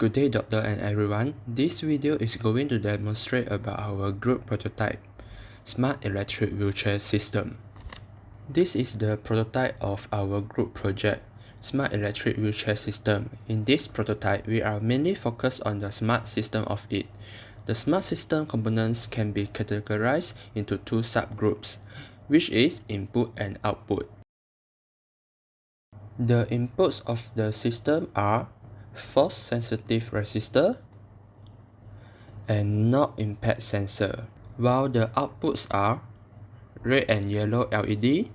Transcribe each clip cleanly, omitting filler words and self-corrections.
Good day, doctor and everyone. This video is going to demonstrate about our group prototype, Smart Electric Wheelchair System. This is the prototype of our group project, Smart Electric Wheelchair System. In this prototype, we are mainly focused on the smart system of it. The smart system components can be categorized into two subgroups, which is input and output. The inputs of the system are force-sensitive resistor and knock impact sensor, while the outputs are red and yellow LED,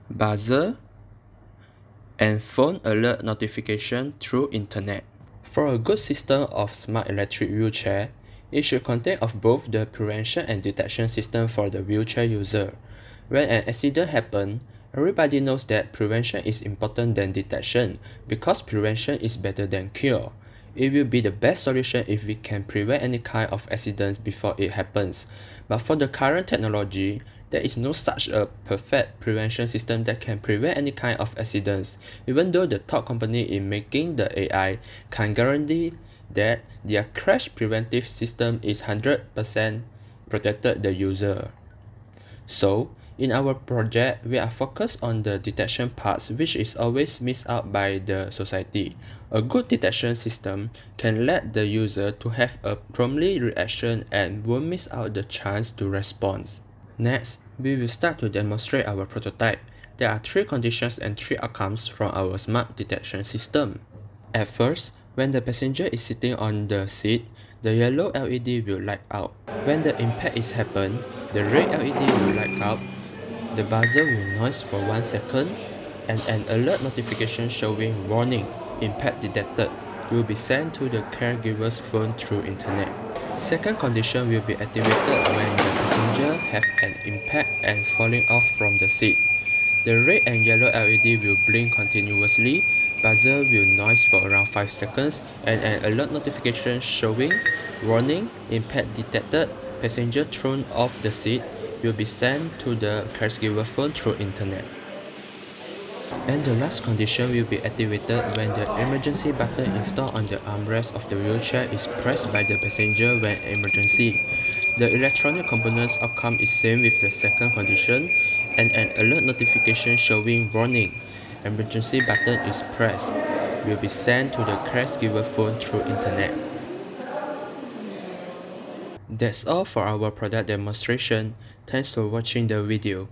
buzzer, and phone alert notification through internet. For a good system of smart electric wheelchair, it should contain of both the prevention and detection system for the wheelchair user. When an accident happens, everybody knows that prevention is important than detection because prevention is better than cure. It will be the best solution if we can prevent any kind of accidents before it happens. But for the current technology, there is no such a perfect prevention system that can prevent any kind of accidents, even though the top company in making the AI can guarantee that their crash preventive system is 100% protected the user. So, in our project, we are focused on the detection parts, which is always missed out by the society. A good detection system can let the user to have a promptly reaction and won't miss out the chance to respond. Next, we will start to demonstrate our prototype. There are 3 conditions and 3 outcomes from our smart detection system. At first, when the passenger is sitting on the seat, the yellow LED will light out. When the impact is happened, the red LED will light up, the buzzer will noise for 1 second, and an alert notification showing warning, impact detected, will be sent to the caregiver's phone through internet. Second condition will be activated when the passenger have an impact and falling off from the seat. The red and yellow LED will blink continuously, buzzer will noise for around 5 seconds, and an alert notification showing warning, impact detected, passenger thrown off the seat will be sent to the caregiver phone through internet. And the last condition will be activated when the emergency button installed on the armrest of the wheelchair is pressed by the passenger when emergency. The electronic components outcome is same with the second condition, and an alert notification showing warning, emergency button is pressed, will be sent to the caregiver phone through internet. That's all for our product demonstration. Thanks for watching the video.